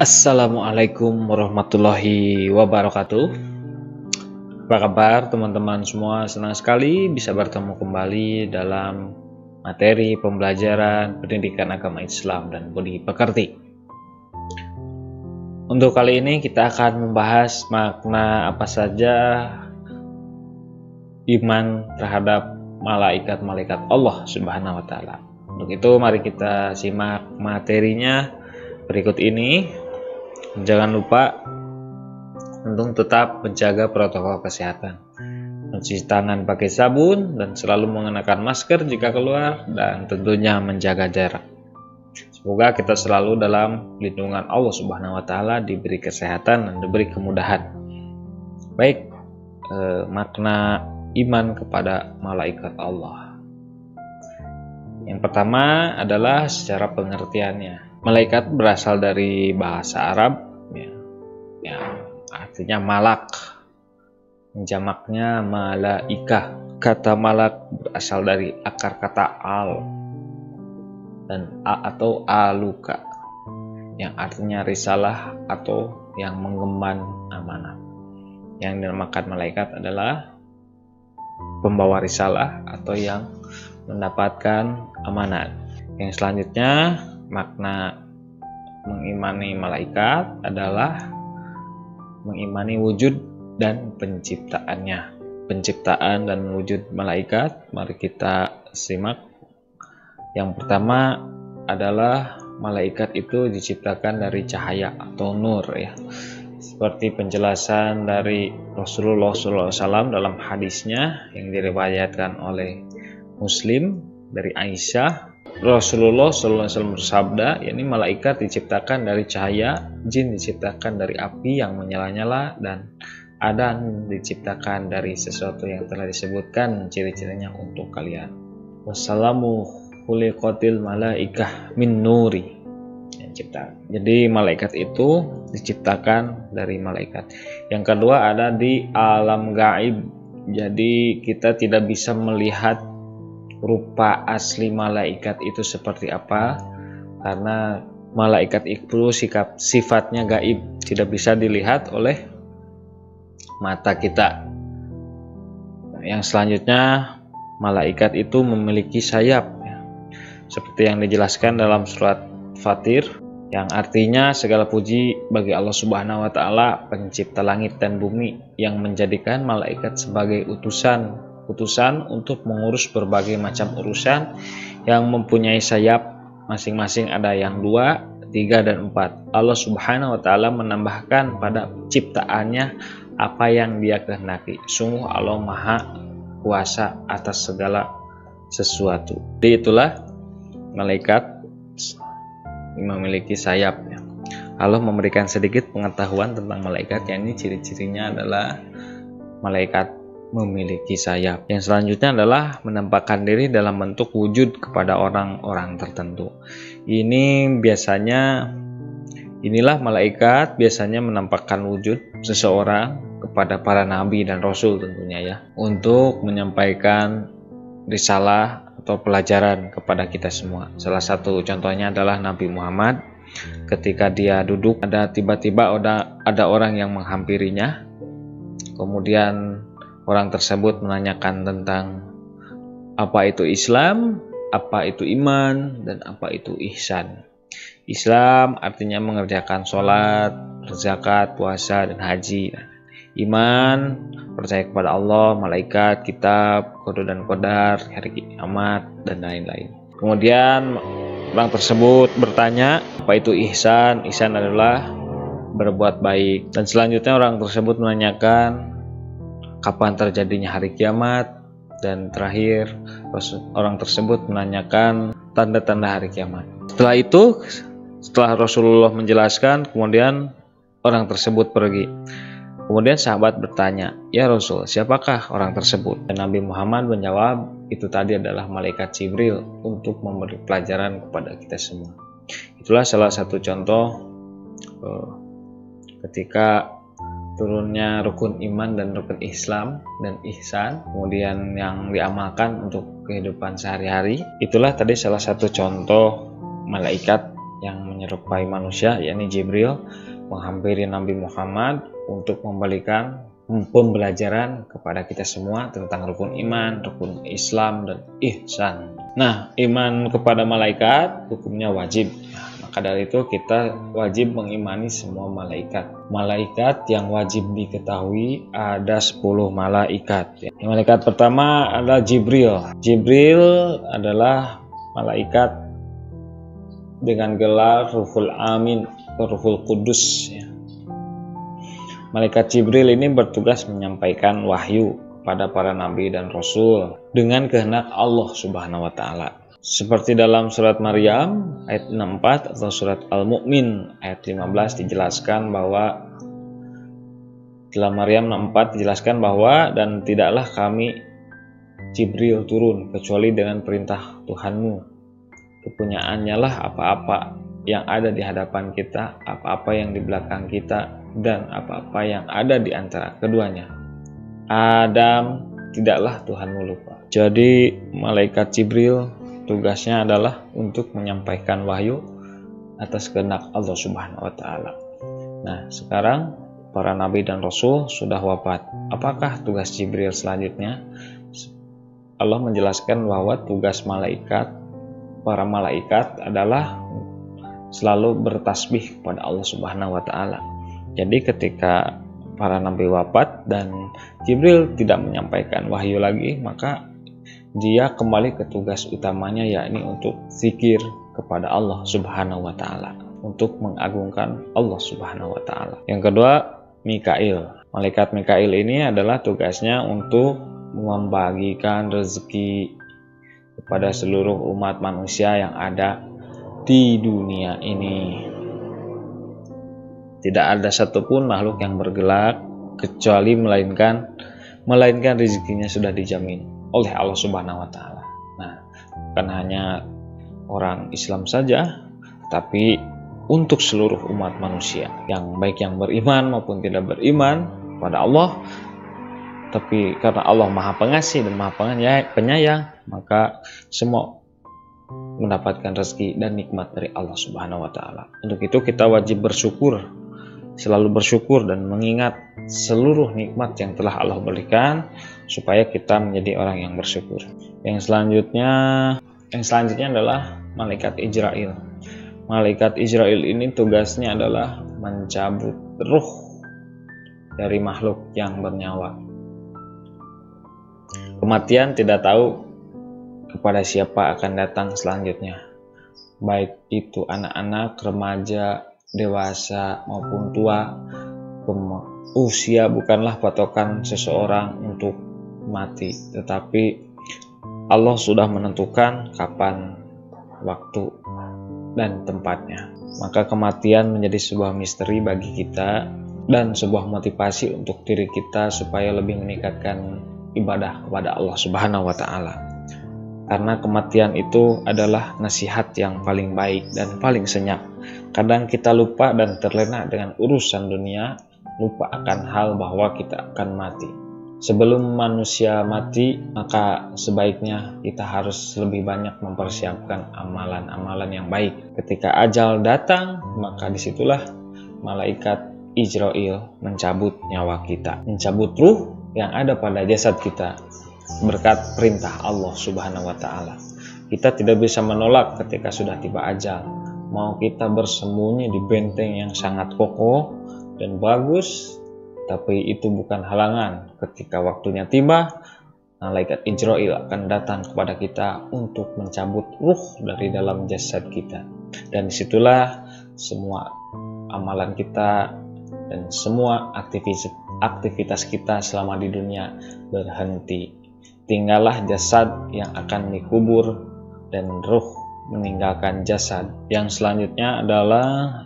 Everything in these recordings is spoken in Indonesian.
Assalamualaikum warahmatullahi wabarakatuh. Apa kabar teman-teman semua? Senang sekali bisa bertemu kembali dalam materi pembelajaran pendidikan agama Islam dan budi pekerti. Untuk kali ini kita akan membahas makna apa saja iman terhadap malaikat-malaikat Allah Subhanahu wa taala. Untuk itu mari kita simak materinya berikut ini. Jangan lupa untuk tetap menjaga protokol kesehatan, mencuci tangan pakai sabun dan selalu mengenakan masker jika keluar, dan tentunya menjaga jarak. Semoga kita selalu dalam lindungan Allah Subhanahu wa taala, diberi kesehatan dan diberi kemudahan. Baik, makna iman kepada malaikat Allah. Yang pertama adalah secara pengertiannya. Malaikat berasal dari bahasa Arab yang artinya malak, jamaknya malaikah. Kata malak berasal dari akar kata al dan atau aluka, yang artinya risalah atau yang mengemban amanah. Yang dinamakan malaikat adalah pembawa risalah atau yang mendapatkan amanat. Yang selanjutnya, makna mengimani malaikat adalah mengimani wujud dan penciptaannya. Penciptaan dan wujud malaikat, mari kita simak. Yang pertama adalah malaikat itu diciptakan dari cahaya atau nur, ya. Seperti penjelasan dari Rasulullah SAW dalam hadisnya yang diriwayatkan oleh Muslim dari Aisyah. Rasulullah SAW bersabda, yakni malaikat diciptakan dari cahaya, jin diciptakan dari api yang menyala-nyala, dan Adan diciptakan dari sesuatu yang telah disebutkan ciri-cirinya untuk kalian. Wassalamu khuliqatil malaikah min nuri. Jadi malaikat itu diciptakan dari malaikat. Yang kedua ada di alam gaib. Jadi kita tidak bisa melihat rupa asli malaikat itu seperti apa, karena malaikat itu sifatnya gaib, tidak bisa dilihat oleh mata kita. Yang selanjutnya, malaikat itu memiliki sayap, seperti yang dijelaskan dalam surat Fatir, yang artinya segala puji bagi Allah Subhanahu wa taala, pencipta langit dan bumi, yang menjadikan malaikat sebagai utusan untuk mengurus berbagai macam urusan, yang mempunyai sayap masing-masing ada yang 2, 3, dan 4. Allah Subhanahu wa taala menambahkan pada ciptaannya apa yang Dia kehendaki. Sungguh Allah Maha Kuasa atas segala sesuatu. Jadi itulah malaikat memiliki sayap. Allah memberikan sedikit pengetahuan tentang malaikat, yakni ciri-cirinya adalah malaikat memiliki sayap. Yang selanjutnya adalah menampakkan diri dalam bentuk wujud kepada orang-orang tertentu. Inilah malaikat biasanya menampakkan wujud seseorang kepada para nabi dan rasul tentunya, ya, untuk menyampaikan risalah atau pelajaran kepada kita semua. Salah satu contohnya adalah Nabi Muhammad. Ketika dia duduk, tiba-tiba ada orang yang menghampirinya. Kemudian orang tersebut menanyakan tentang apa itu Islam, apa itu iman, dan apa itu ihsan. Islam artinya mengerjakan sholat, zakat, puasa, dan haji. Iman, percaya kepada Allah, malaikat, kitab, qada dan qadar, hari kiamat, dan lain-lain. Kemudian orang tersebut bertanya, apa itu ihsan? Ihsan adalah berbuat baik. Dan selanjutnya orang tersebut menanyakan kapan terjadinya hari kiamat, dan terakhir orang tersebut menanyakan tanda-tanda hari kiamat. Setelah Rasulullah menjelaskan, kemudian orang tersebut pergi. Kemudian sahabat bertanya, "Ya Rasul, siapakah orang tersebut?" Dan Nabi Muhammad menjawab, "Itu tadi adalah malaikat Jibril untuk memberi pelajaran kepada kita semua." Itulah salah satu contoh ketika turunnya rukun iman dan rukun Islam dan ihsan, kemudian yang diamalkan untuk kehidupan sehari-hari. Itulah tadi salah satu contoh malaikat yang menyerupai manusia, yakni Jibril, menghampiri Nabi Muhammad untuk memberikan pembelajaran kepada kita semua tentang rukun iman, rukun Islam, dan ihsan. Nah, iman kepada malaikat hukumnya wajib. Maka dari itu kita wajib mengimani semua malaikat. Malaikat yang wajib diketahui ada 10 malaikat. Malaikat pertama adalah Jibril. Jibril adalah malaikat dengan gelar Ruhul Amin atau Ruhul Kudus. Malaikat Jibril ini bertugas menyampaikan wahyu kepada para nabi dan rasul dengan kehendak Allah Subhanahu wa taala. Seperti dalam surat Maryam ayat 64 atau surat Al-Mu'min ayat 15 dijelaskan bahwa dalam Maryam 64 dijelaskan bahwa dan tidaklah kami Jibril turun kecuali dengan perintah Tuhanmu. Kepunyaannya lah apa-apa yang ada di hadapan kita, apa-apa yang di belakang kita, dan apa-apa yang ada di antara keduanya. Adam, tidaklah Tuhanmu lupa. Jadi malaikat Jibril tugasnya adalah untuk menyampaikan wahyu atas kehendak Allah Subhanahu wa taala. Nah, sekarang para nabi dan rasul sudah wafat. Apakah tugas Jibril selanjutnya? Allah menjelaskan bahwa tugas para malaikat adalah selalu bertasbih kepada Allah Subhanahu wa taala. Jadi ketika para nabi wafat dan Jibril tidak menyampaikan wahyu lagi, maka dia kembali ke tugas utamanya, yakni untuk zikir kepada Allah Subhanahu wa taala, untuk mengagungkan Allah Subhanahu wa taala. Yang kedua, Mikail. Malaikat Mikail ini adalah tugasnya untuk membagikan rezeki kepada seluruh umat manusia yang ada di dunia ini. Tidak ada satupun makhluk yang bergerak kecuali melainkan rezekinya sudah dijamin oleh Allah Subhanahu wa taala. Nah, bukan hanya orang Islam saja, tapi untuk seluruh umat manusia, yang baik yang beriman maupun tidak beriman pada Allah. Tapi karena Allah Maha Pengasih dan Maha Penyayang, maka semua mendapatkan rezeki dan nikmat dari Allah Subhanahu wa taala. Untuk itu kita wajib bersyukur, selalu bersyukur dan mengingat seluruh nikmat yang telah Allah berikan supaya kita menjadi orang yang bersyukur. Yang selanjutnya adalah malaikat Israil. Malaikat Israil ini tugasnya adalah mencabut ruh dari makhluk yang bernyawa. Kematian tidak tahu kepada siapa akan datang selanjutnya, baik itu anak-anak, remaja, dewasa maupun tua. Usia bukanlah patokan seseorang untuk mati, tetapi Allah sudah menentukan kapan, waktu, dan tempatnya. Maka kematian menjadi sebuah misteri bagi kita dan sebuah motivasi untuk diri kita supaya lebih meningkatkan ibadah kepada Allah Subhanahu wa taala. Karena kematian itu adalah nasihat yang paling baik dan paling senyap. Kadang kita lupa dan terlena dengan urusan dunia, lupa akan hal bahwa kita akan mati. Sebelum manusia mati, maka sebaiknya kita harus lebih banyak mempersiapkan amalan-amalan yang baik. Ketika ajal datang, maka disitulah malaikat Israil mencabut nyawa kita, mencabut ruh yang ada pada jasad kita berkat perintah Allah Subhanahu wa taala. Kita tidak bisa menolak ketika sudah tiba ajal. Mau kita bersembunyi di benteng yang sangat kokoh dan bagus, tapi itu bukan halangan. Ketika waktunya tiba, malaikat Israil akan datang kepada kita untuk mencabut ruh dari dalam jasad kita. Dan disitulah semua amalan kita dan semua aktivitas kita selama di dunia berhenti. Tinggallah jasad yang akan dikubur dan ruh meninggalkan jasad. Yang selanjutnya adalah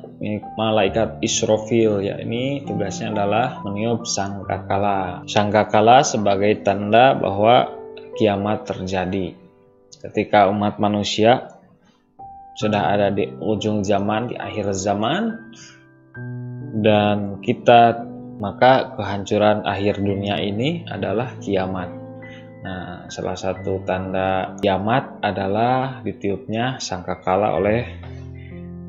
malaikat Israfil, yakni tugasnya adalah meniup sangkakala. Sangkakala sebagai tanda bahwa kiamat terjadi. Ketika umat manusia sudah ada di ujung zaman, di akhir zaman, dan maka kehancuran akhir dunia ini adalah kiamat. Nah, salah satu tanda kiamat adalah ditiupnya sangkakala oleh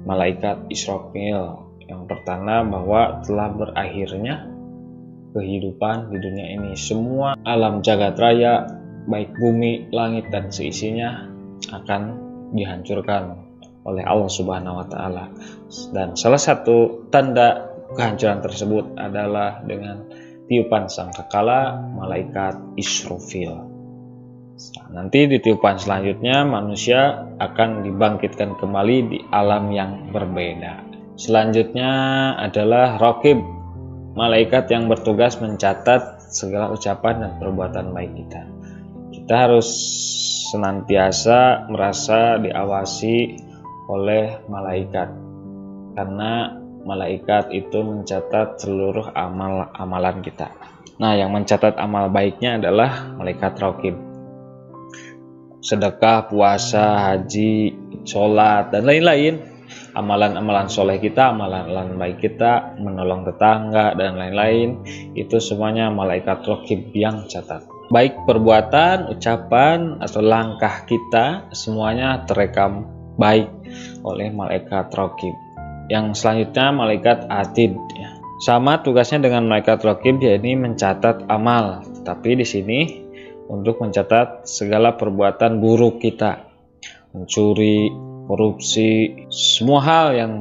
malaikat Israfil yang pertanda bahwa telah berakhirnya kehidupan di dunia ini. Semua alam jagat raya, baik bumi, langit, dan seisinya akan dihancurkan oleh Allah Subhanahu wa Ta'ala. Dan salah satu tanda kehancuran tersebut adalah dengan tiupan sangkakala malaikat Israfil. Nanti di tiupan selanjutnya manusia akan dibangkitkan kembali di alam yang berbeda. Selanjutnya adalah Raqib, malaikat yang bertugas mencatat segala ucapan dan perbuatan baik kita. Kita harus senantiasa merasa diawasi oleh malaikat, karena malaikat itu mencatat seluruh amalan kita. Nah, yang mencatat amal baiknya adalah malaikat Raqib. Sedekah, puasa, haji, sholat, dan lain-lain, amalan-amalan soleh kita, amalan baik kita, menolong tetangga, dan lain-lain, itu semuanya malaikat Raqib yang catat. Baik perbuatan, ucapan, atau langkah kita, semuanya terekam baik oleh malaikat Raqib. Yang selanjutnya malaikat Atid. Sama tugasnya dengan malaikat Raqib, yakni mencatat amal, tapi di sini untuk mencatat segala perbuatan buruk kita, mencuri, korupsi, semua hal yang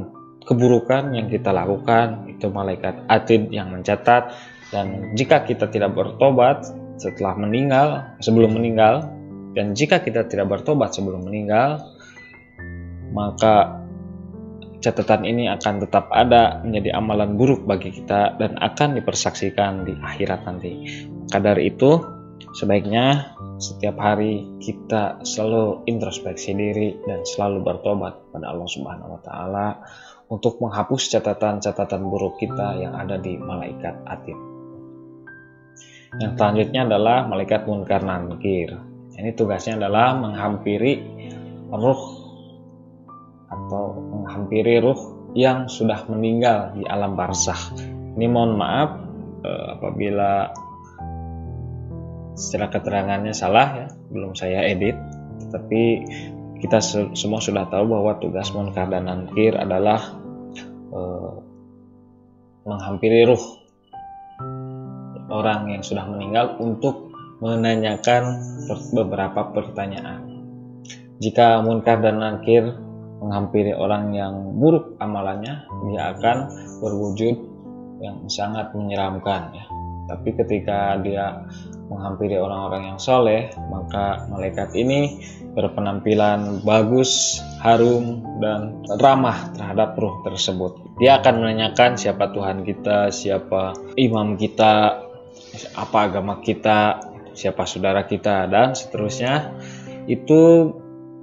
keburukan yang kita lakukan, itu malaikat Atid yang mencatat. Dan jika kita tidak bertobat setelah meninggal, sebelum meninggal, dan jika kita tidak bertobat sebelum meninggal, maka catatan ini akan tetap ada menjadi amalan buruk bagi kita dan akan dipersaksikan di akhirat nanti. Maka dari itu, sebaiknya setiap hari kita selalu introspeksi diri dan selalu bertobat kepada Allah Subhanahu wa Ta'ala untuk menghapus catatan-catatan buruk kita yang ada di malaikat Atid. Yang selanjutnya adalah malaikat Munkar Nakir. Ini tugasnya adalah menghampiri ruh atau menghampiri ruh yang sudah meninggal di alam barzakh. Ini mohon maaf apabila secara keterangannya salah ya, belum saya edit, tapi kita semua sudah tahu bahwa tugas Munkar dan Nakir adalah menghampiri ruh orang yang sudah meninggal untuk menanyakan beberapa pertanyaan. Jika Munkar dan Nakir menghampiri orang yang buruk amalannya, dia akan berwujud yang sangat menyeramkan ya. Tapi ketika dia menghampiri orang-orang yang soleh, maka malaikat ini berpenampilan bagus, harum, dan ramah terhadap ruh tersebut. Dia akan menanyakan siapa Tuhan kita, siapa imam kita, apa agama kita, siapa saudara kita, dan seterusnya. Itu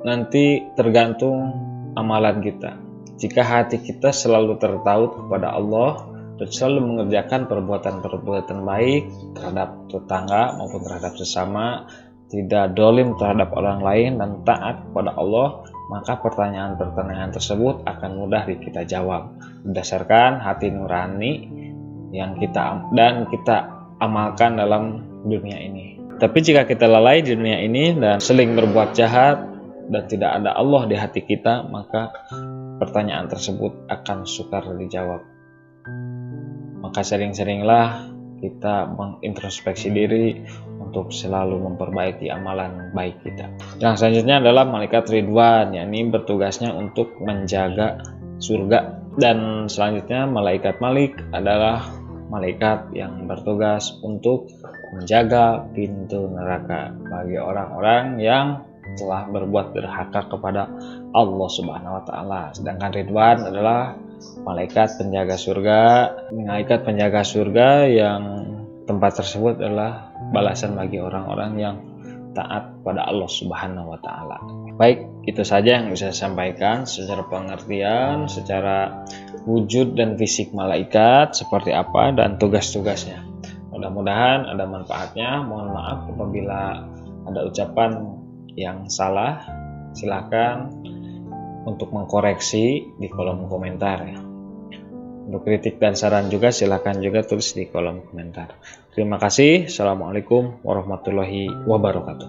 nanti tergantung amalan kita. Jika hati kita selalu tertaut kepada Allah dan selalu mengerjakan perbuatan-perbuatan baik terhadap tetangga maupun terhadap sesama, tidak dolim terhadap orang lain, dan taat kepada Allah, maka pertanyaan-pertanyaan tersebut akan mudah kita jawab berdasarkan hati nurani yang kita amalkan dalam dunia ini. Tapi jika kita lalai di dunia ini dan sering berbuat jahat dan tidak ada Allah di hati kita, maka pertanyaan tersebut akan sukar dijawab. Maka sering-seringlah kita mengintrospeksi diri untuk selalu memperbaiki amalan baik kita. Yang selanjutnya adalah malaikat Ridwan, yakni bertugasnya untuk menjaga surga. Dan selanjutnya malaikat Malik adalah malaikat yang bertugas untuk menjaga pintu neraka bagi orang-orang yang telah berbuat durhaka kepada Allah Subhanahu wa Ta'ala. Sedangkan Ridwan adalah malaikat penjaga surga. Malaikat penjaga surga yang tempat tersebut adalah balasan bagi orang-orang yang taat pada Allah Subhanahu wa Ta'ala. Baik, itu saja yang bisa saya sampaikan secara pengertian, secara wujud dan fisik malaikat seperti apa dan tugas-tugasnya. Mudah-mudahan ada manfaatnya. Mohon maaf apabila ada ucapan yang salah, silakan untuk mengkoreksi di kolom komentar ya. Untuk kritik dan saran juga silakan juga tulis di kolom komentar. Terima kasih. Assalamualaikum warahmatullahi wabarakatuh.